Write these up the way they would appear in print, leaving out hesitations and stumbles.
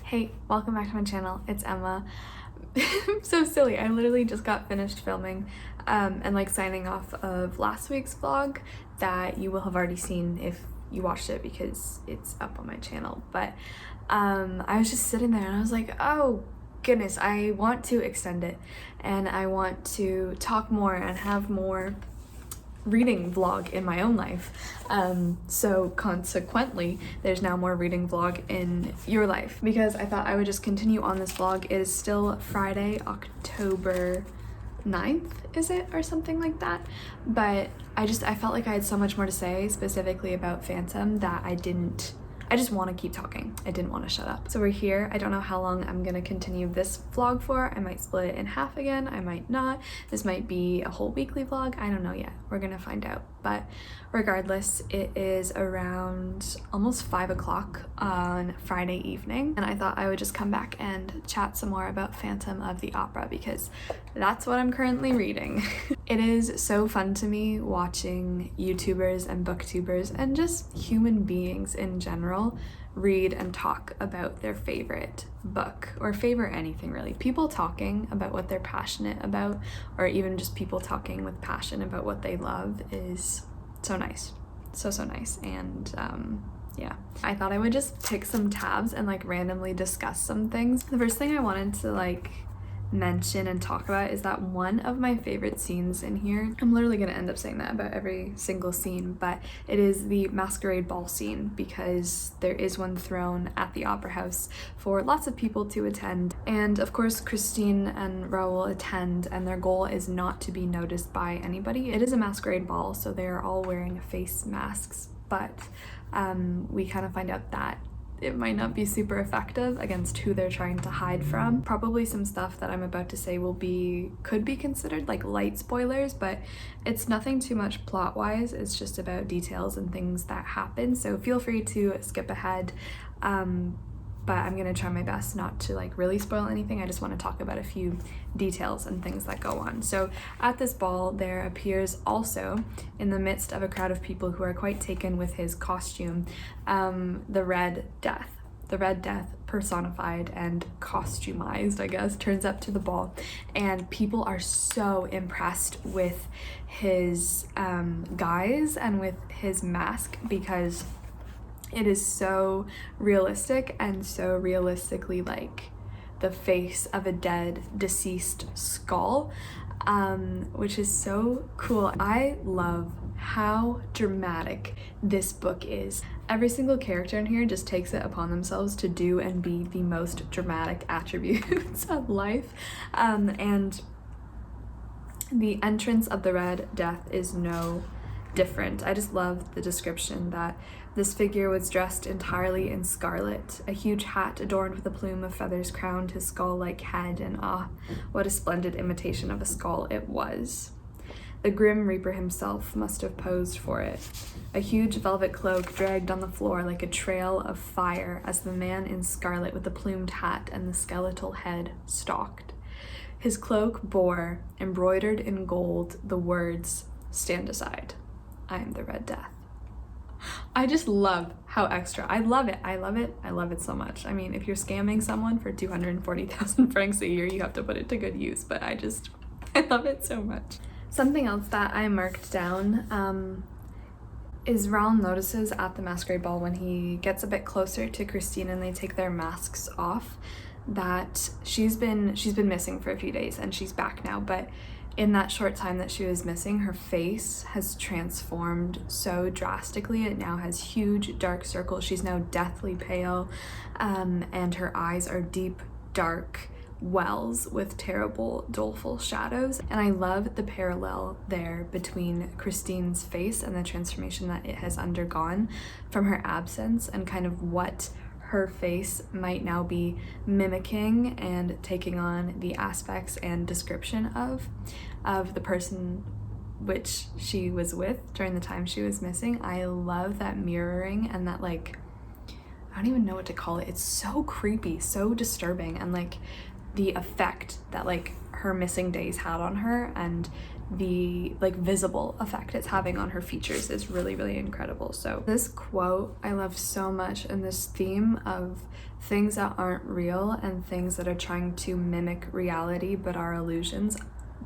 Hey, welcome back to my channel. It's Emma. I'm so silly. I literally just got finished filming and like signing off of last week's vlog that you will have already seen if you watched it because it's up on my channel. But I was just sitting there and I was like, oh goodness, I want to extend it and I want to talk more and have more reading vlog in my own life, so consequently there's now more reading vlog in your life because I thought I would just continue on this vlog. It is still Friday, October 9th, is it, or something like that, but I felt like I had so much more to say specifically about Phantom that I just want to keep talking. I didn't want to shut up. So we're here. I don't know how long I'm gonna continue this vlog for. I might split it in half again. I might not. This might be a whole weekly vlog. I don't know yet. We're gonna find out. But regardless, it is around almost 5 o'clock on Friday evening. And I thought I would just come back and chat some more about Phantom of the Opera because that's what I'm currently reading. It is so fun to me watching YouTubers and booktubers and just human beings in general read and talk about their favorite book or favorite anything really. People talking about what they're passionate about or even just people talking with passion about what they love is so nice. So nice. And yeah, I thought I would just pick some tabs and like randomly discuss some things. The first thing I wanted to like mention and talk about is that one of my favorite scenes in here, I'm literally gonna end up saying that about every single scene, but it is the masquerade ball scene because there is one thrown at the opera house for lots of people to attend, and of course Christine and Raoul attend and their goal is not to be noticed by anybody. It is a masquerade ball, so they're all wearing face masks, but we kind of find out that it might not be super effective against who they're trying to hide from. Probably some stuff that I'm about to say could be considered like light spoilers, but it's nothing too much plot-wise. It's just about details and things that happen. So feel free to skip ahead. But I'm gonna try my best not to like really spoil anything. I just want to talk about a few details and things that go on. So at this ball, there appears also, in the midst of a crowd of people who are quite taken with his costume, the Red Death. The Red Death, personified and costumized, I guess, turns up to the ball, and people are so impressed with his guise and with his mask because it is so realistic and so realistically like the face of a dead, deceased skull, which is so cool. I love how dramatic this book is. Every single character in here just takes it upon themselves to do and be the most dramatic attributes of life, and the entrance of the Red Death is no different. I just love the description that this figure was dressed entirely in scarlet. A huge hat adorned with a plume of feathers crowned his skull-like head, and ah, what a splendid imitation of a skull it was. The Grim Reaper himself must have posed for it. A huge velvet cloak dragged on the floor like a trail of fire as the man in scarlet with the plumed hat and the skeletal head stalked. His cloak bore, embroidered in gold, the words, "Stand aside. I am the Red Death." I just love how extra. I love it. I love it. I love it so much. I mean, if you're scamming someone for 240,000 francs a year, you have to put it to good use, but I love it so much. Something else that I marked down is Raoul notices at the masquerade ball when he gets a bit closer to Christine and they take their masks off that she's been missing for a few days and she's back now, but in that short time that she was missing, her face has transformed so drastically. It now has huge dark circles. She's now deathly pale, and her eyes are deep dark wells with terrible doleful shadows. And I love the parallel there between Christine's face and the transformation that it has undergone from her absence, and kind of what her face might now be mimicking and taking on the aspects and description of the person which she was with during the time she was missing. I love that mirroring and that, like, I don't even know what to call it. It's so creepy, so disturbing, and like the effect that like her missing days had on her and the like visible effect it's having on her features is really, really incredible. So this quote I love so much, and this theme of things that aren't real and things that are trying to mimic reality but are illusions,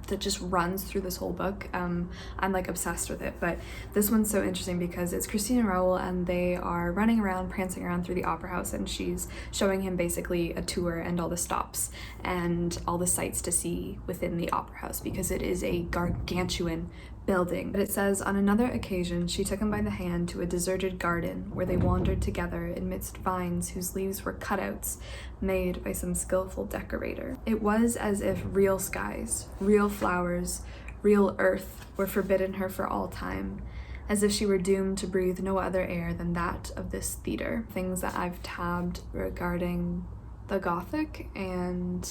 that just runs through this whole book. I'm like obsessed with it, but this one's so interesting because it's Christine and Raoul and they are running around, prancing around through the opera house, and she's showing him basically a tour and all the stops and all the sights to see within the opera house because it is a gargantuan building. But it says, on another occasion, she took him by the hand to a deserted garden where they wandered together amidst vines whose leaves were cutouts made by some skillful decorator. It was as if real skies, real flowers, real earth were forbidden her for all time, as if she were doomed to breathe no other air than that of this theater. Things that I've tabbed regarding the Gothic and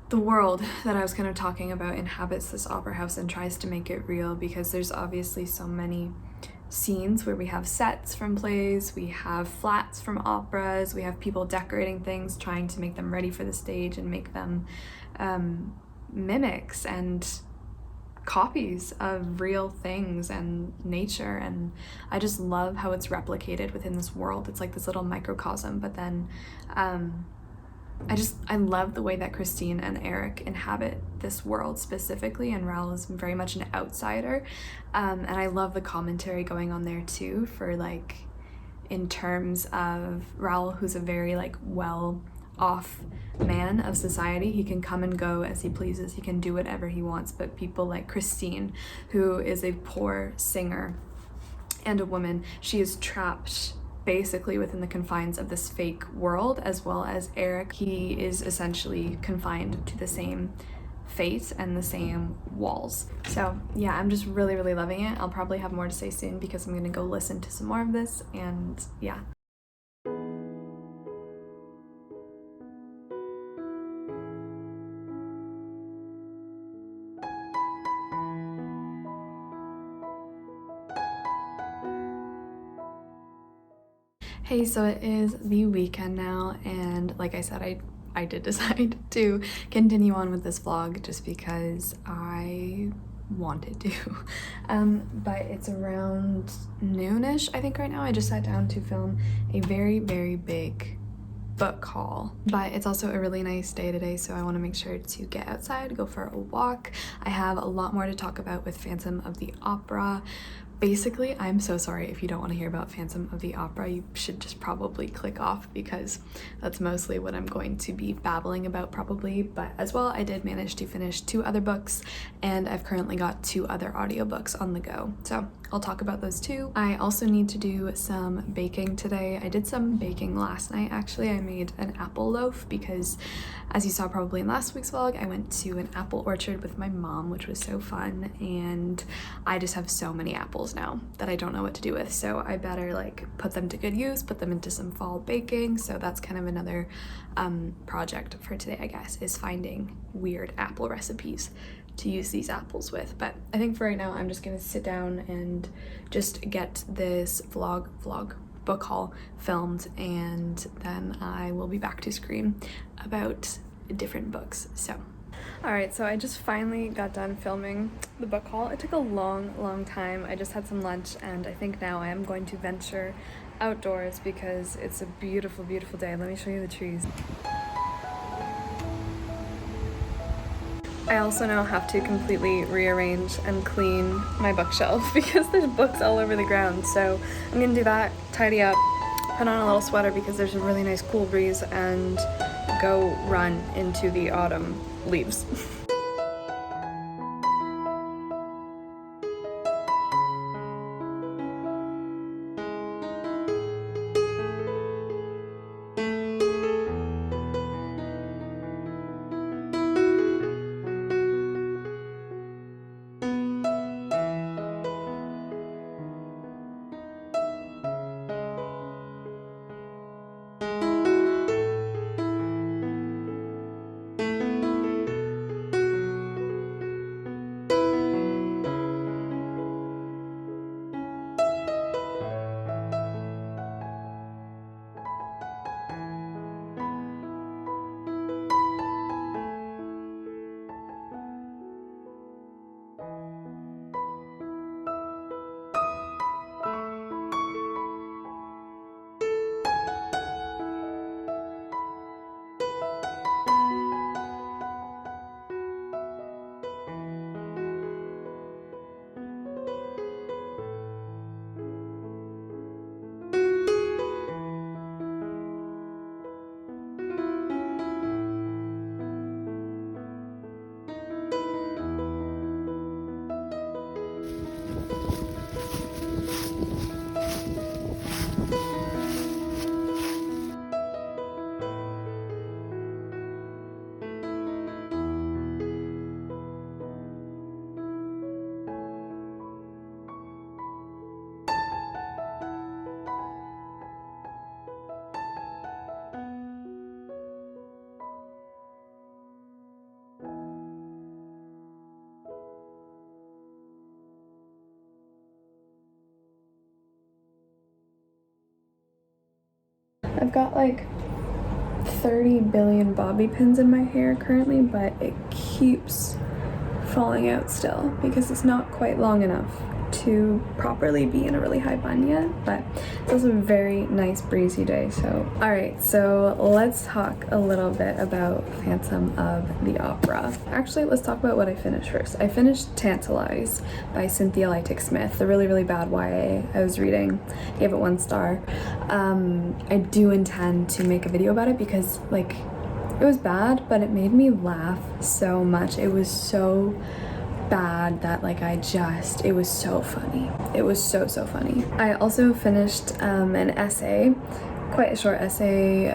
the world that I was kind of talking about inhabits this opera house and tries to make it real, because there's obviously so many scenes where we have sets from plays, we have flats from operas, we have people decorating things, trying to make them ready for the stage and make them mimics and copies of real things and nature. And I just love how it's replicated within this world. It's like this little microcosm, but then I love the way that Christine and Eric inhabit this world specifically, and Raoul is very much an outsider, and I love the commentary going on there too, for like in terms of Raoul, who's a very like well off man of society. He can come and go as he pleases, he can do whatever he wants, but people like Christine, who is a poor singer and a woman, she is trapped basically within the confines of this fake world, as well as Eric. He is essentially confined to the same fate and the same walls. So yeah, I'm just really, really loving it. I'll probably have more to say soon because I'm gonna go listen to some more of this, and yeah. Hey, so it is the weekend now, and like I said, I did decide to continue on with this vlog just because I wanted to. But it's around noonish, I think, right now. I just sat down to film a very, very big book haul, but it's also a really nice day today, so I want to make sure to get outside, go for a walk. I have a lot more to talk about with Phantom of the Opera. Basically, I'm so sorry if you don't want to hear about Phantom of the Opera. You should just probably click off because that's mostly what I'm going to be babbling about probably. But as well, I did manage to finish 2 other books, and I've currently got 2 other audiobooks on the go. So I'll talk about those too. I also need to do some baking today. I did some baking last night actually. I made an apple loaf because, as you saw probably in last week's vlog, I went to an apple orchard with my mom, which was so fun, and I just have so many apples now that I don't know what to do with, so I better like put them to good use, put them into some fall baking. So that's kind of another project for today, I guess, is finding weird apple recipes to use these apples with. But I think for right now I'm just gonna sit down and just get this book haul filmed, and then I will be back to scream about different books. So alright, so I just finally got done filming the book haul. It took a long time. I just had some lunch, and I think now I am going to venture outdoors because it's a beautiful day. Let me show you the trees. I also now have to completely rearrange and clean my bookshelf because there's books all over the ground. So I'm gonna do that, tidy up, put on a little sweater because there's a really nice cool breeze, and go run into the autumn leaves. I've got like 30 billion bobby pins in my hair currently, but it keeps falling out still because it's not quite long enough to properly be in a really high bun yet. But it's also a very nice breezy day. So alright, so let's talk a little bit about Phantom of the Opera. Actually, let's talk about what I finished first. I finished Tantalize by Cynthia Leitich Smith, the really bad YA I was reading. Gave it 1 star. I do intend to make a video about it because like it was bad, but it made me laugh so much. It was so bad that like it was so funny. It was so funny. I also finished an essay, quite a short essay,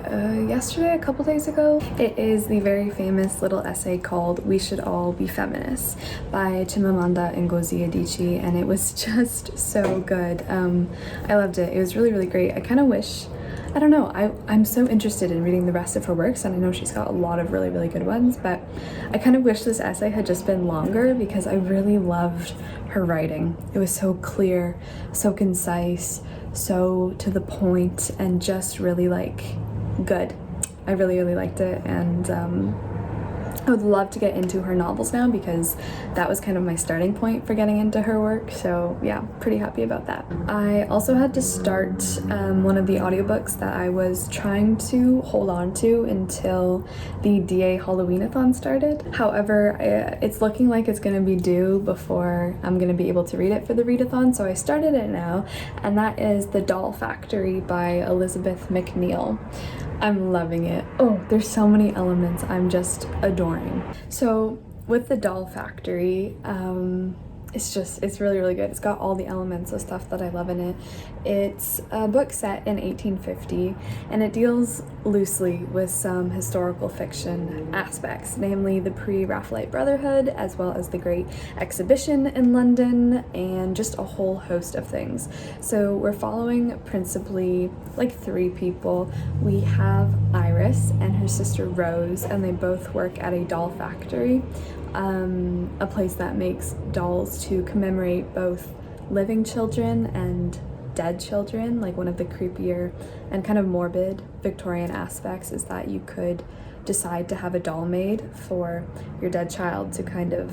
yesterday, a couple days ago. It is the very famous little essay called "We Should All Be Feminists" by Chimamanda Ngozi Adichie, and it was just so good. I loved it. It was really great. I kind of wish, I don't know, I'm so interested in reading the rest of her works, and I know she's got a lot of really good ones, but I kind of wish this essay had just been longer because I really loved her writing. It was so clear, so concise, so to the point, and just really like good. I really liked it, and I would love to get into her novels now because that was kind of my starting point for getting into her work. So yeah, pretty happy about that. I also had to start one of the audiobooks that I was trying to hold on to until the DA Halloweenathon started. However, it's looking like it's gonna be due before I'm gonna be able to read it for the readathon, so I started it now, and that is The Doll Factory by Elizabeth McNeil. I'm loving it. Oh, there's so many elements I'm just adoring. So with The Doll Factory, it's really, really good. It's got all the elements of stuff that I love in it. It's a book set in 1850, and it deals loosely with some historical fiction aspects, namely the pre-Raphaelite Brotherhood, as well as the Great Exhibition in London, and just a whole host of things. So we're following principally like 3 people. We have Iris and her sister Rose, and they both work at a doll factory. A place that makes dolls to commemorate both living children and dead children. Like, one of the creepier and kind of morbid Victorian aspects is that you could decide to have a doll made for your dead child to kind of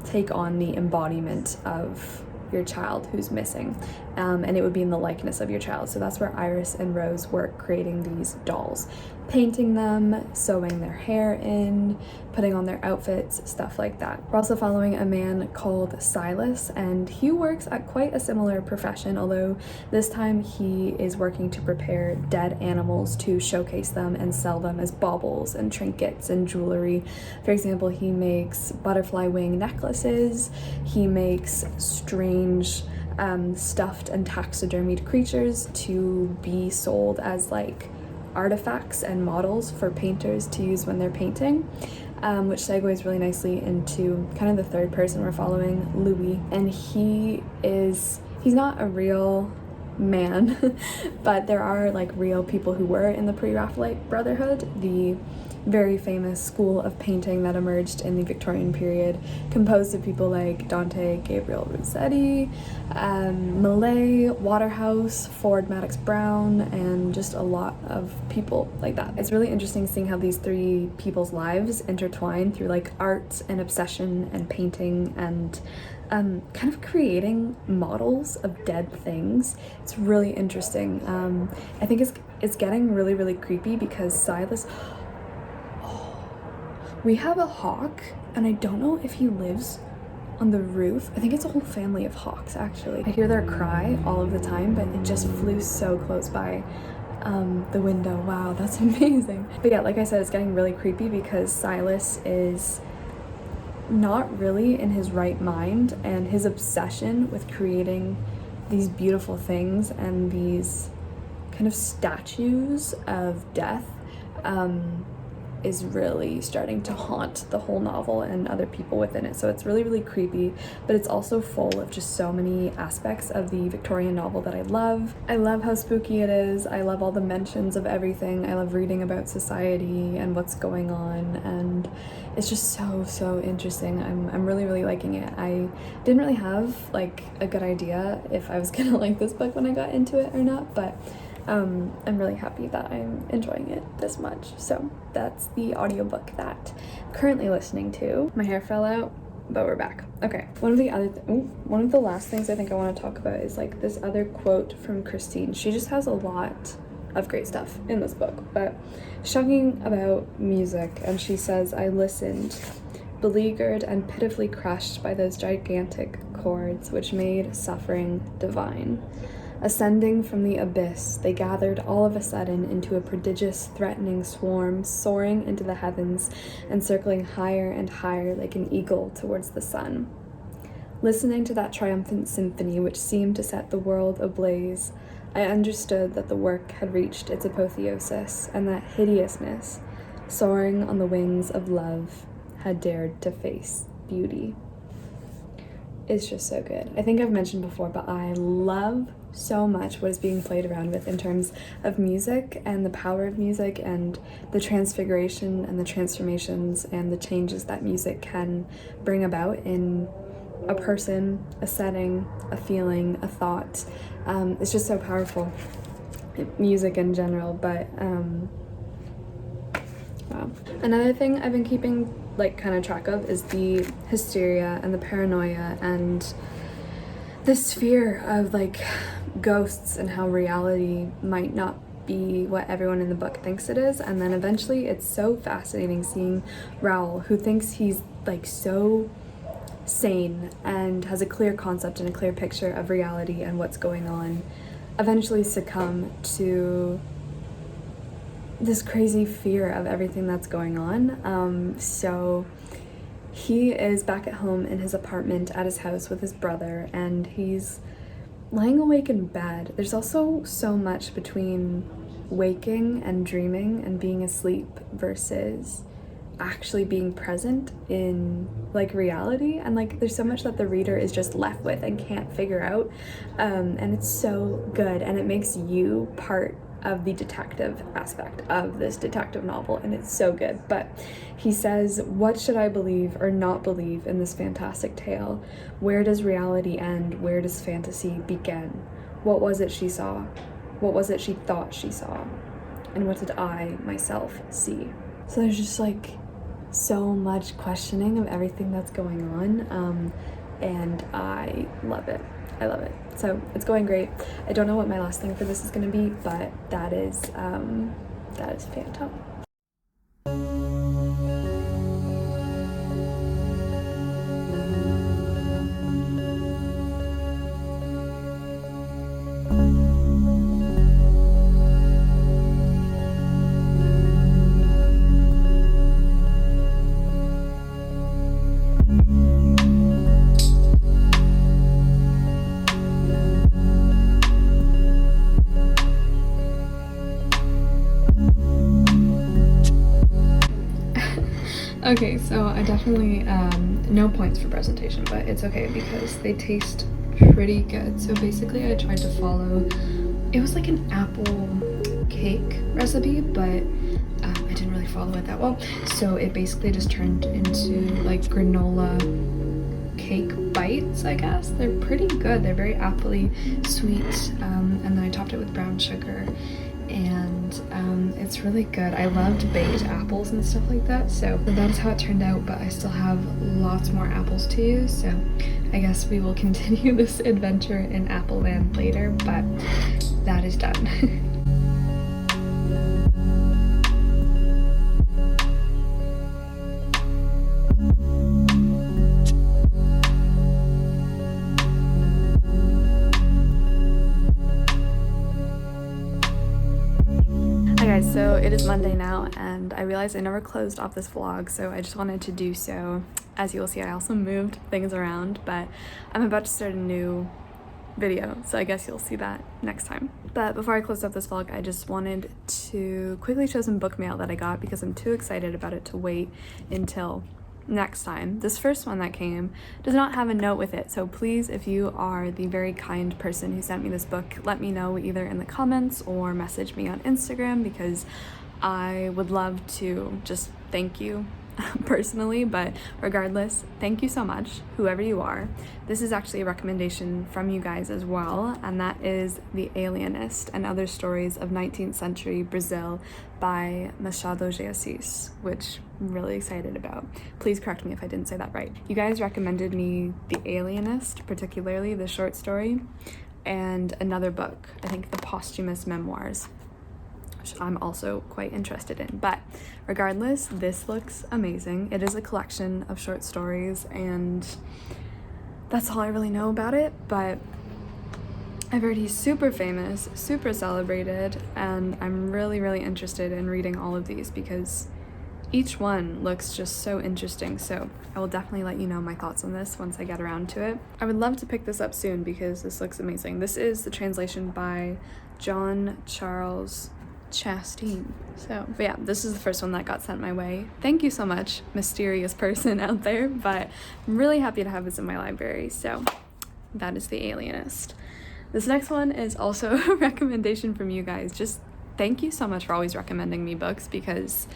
take on the embodiment of your child who's missing, and it would be in the likeness of your child. So that's where Iris and Rose work, creating these dolls, painting them, sewing their hair in, putting on their outfits, stuff like that. We're also following a man called Silas, and he works at quite a similar profession, although this time he is working to prepare dead animals to showcase them and sell them as baubles and trinkets and jewelry. For example, he makes butterfly wing necklaces, he makes strange stuffed and taxidermied creatures to be sold as like artifacts and models for painters to use when they're painting, which segues really nicely into kind of the third person we're following, Louis. And he's not a real man, but there are like real people who were in the pre-Raphaelite Brotherhood, the very famous school of painting that emerged in the Victorian period, composed of people like Dante, Gabriel Rossetti, Millais, Waterhouse, Ford Madox Brown, and just a lot of people like that. It's really interesting seeing how these 3 people's lives intertwine through like art and obsession and painting and kind of creating models of dead things. It's really interesting. I think it's getting really, really creepy because Silas, we have a hawk, and I don't know if he lives on the roof. I think it's a whole family of hawks, actually. I hear their cry all of the time, but it just flew so close by the window. Wow, that's amazing. But yeah, like I said, it's getting really creepy because Silas is not really in his right mind, and his obsession with creating these beautiful things and these kind of statues of death is really starting to haunt the whole novel and other people within it. So it's really, really creepy, but it's also full of just so many aspects of the Victorian novel that I love. I love how spooky it is. I love all the mentions of everything. I love reading about society and what's going on, and it's just so interesting. I'm really, really liking it. I didn't really have like a good idea if I was gonna like this book when I got into it or not, but I'm really happy that I'm enjoying it this much. So that's the audiobook that I'm currently listening to. My hair fell out, but we're back. Okay, one of the last things I think I want to talk about is like this other quote from Christine. She just has a lot of great stuff in this book, but she's talking about music, and she says, "I listened, beleaguered and pitifully crushed by those gigantic chords which made suffering divine. Ascending from the abyss, they gathered all of a sudden into a prodigious, threatening swarm, soaring into the heavens and circling higher and higher like an eagle towards the sun. Listening to that triumphant symphony which seemed to set the world ablaze, I understood that the work had reached its apotheosis, and that hideousness, soaring on the wings of love, had dared to face beauty." It's just so good. I think I've mentioned before, but I love so much what is being played around with in terms of music and the power of music and the transfiguration and the transformations and the changes that music can bring about in a person, a setting, a feeling, a thought. It's just so powerful, music in general. But wow. Another thing I've been keeping like kind of track of is the hysteria and the paranoia and this fear of like ghosts and how reality might not be what everyone in the book thinks it is. And then eventually it's so fascinating seeing Raoul, who thinks he's like so sane and has a clear concept and a clear picture of reality and what's going on, eventually succumb to this crazy fear of everything that's going on. So he is back at home in his apartment at his house with his brother, and he's lying awake in bed. There's also so much between waking and dreaming and being asleep versus actually being present in like reality, and like there's so much that the reader is just left with and can't figure out, and it's so good, and it makes you part of the detective aspect of this detective novel, and it's so good. But he says, what should I believe or not believe in this fantastic tale? Where does reality end? Where does fantasy begin? What was it she saw? What was it she thought she saw? And what did I myself see? So there's just like so much questioning of everything that's going on, and I love it. I love it. So it's going great. I don't know what my last thing for this is going to be, but that is Phantom. Okay, so I definitely, no points for presentation, but it's okay because they taste pretty good. So basically I tried to follow, it was like an apple cake recipe, but I didn't really follow it that well. So it basically just turned into like granola cake bites, I guess. They're pretty good. They're very appley, sweet, and then I topped it with brown sugar. And it's really good. I loved baked apples and stuff like that, so that is how it turned out, but I still have lots more apples to use, so I guess we will continue this adventure in Apple Land later, but that is done. So it is Monday now, and I realized I never closed off this vlog, so I just wanted to do so. As you will see, I also moved things around, but I'm about to start a new video, so I guess you'll see that next time. But before I close up this vlog, I just wanted to quickly show some book mail that I got because I'm too excited about it to wait until next time. This first one that came does not have a note with it, so please, if you are the very kind person who sent me this book, let me know either in the comments or message me on Instagram, because I would love to just thank you personally. But regardless, thank you so much, whoever you are. This is actually a recommendation from you guys as well, and that is The Alienist and Other Stories of 19th Century Brazil by Machado de Assis, which I'm really excited about. Please correct me if I didn't say that right. You guys recommended me The Alienist, particularly the short story, and another book, I think The Posthumous Memoirs, which I'm also quite interested in. But regardless, this looks amazing. It is a collection of short stories, and that's all I really know about it, but I've heard he's super famous, super celebrated, and I'm really, really interested in reading all of these because each one looks just so interesting. So I will definitely let you know my thoughts on this once I get around to it. I would love to pick this up soon because this looks amazing. This is the translation by John Charles Chastain. So, but yeah, this is the first one that got sent my way. Thank you so much, mysterious person out there, but I'm really happy to have this in my library. So that is The Alienist. This next one is also a recommendation from you guys. Just thank you so much for always recommending me books, because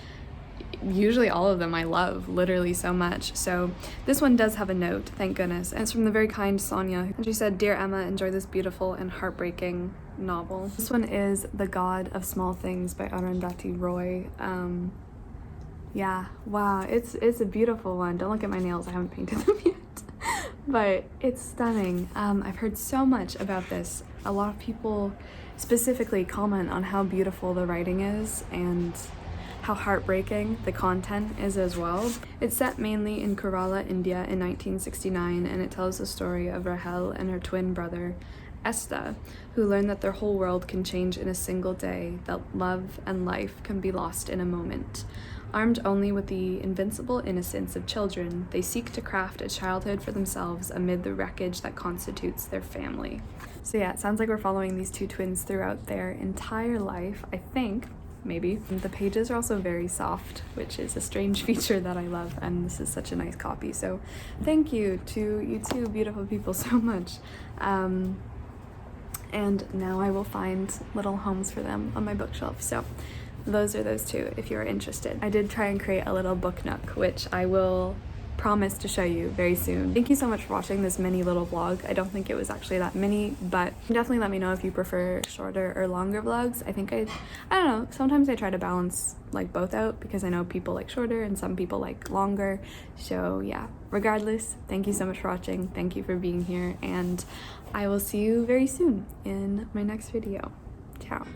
usually all of them I love literally so much. So this one does have a note, thank goodness, and it's from the very kind Sonia, and she said, "Dear Emma, enjoy this beautiful and heartbreaking novel." This one is The God of Small Things by Arundhati Roy. Yeah, wow, it's a beautiful one. Don't look at my nails, I haven't painted them yet. But it's stunning. I've heard so much about this. A lot of people specifically comment on how beautiful the writing is and how heartbreaking the content is as well. It's set mainly in Kerala, India in 1969, and it tells the story of Rahel and her twin brother, Esther, who learn that their whole world can change in a single day, that love and life can be lost in a moment. Armed only with the invincible innocence of children, they seek to craft a childhood for themselves amid the wreckage that constitutes their family. So yeah, it sounds like we're following these two twins throughout their entire life, I think. Maybe. The pages are also very soft, which is a strange feature that I love, and this is such a nice copy, so thank you to you two beautiful people so much. And now I will find little homes for them on my bookshelf, so those are those two if you're interested. I did try and create a little book nook, which I will promise to show you very soon. Thank you so much for watching this mini little vlog. I don't think it was actually that mini, but definitely let me know if you prefer shorter or longer vlogs. I think I don't know, sometimes I try to balance like both out because I know people like shorter and some people like longer. So yeah, regardless, thank you so much for watching. Thank you for being here, and I will see you very soon in my next video. Ciao.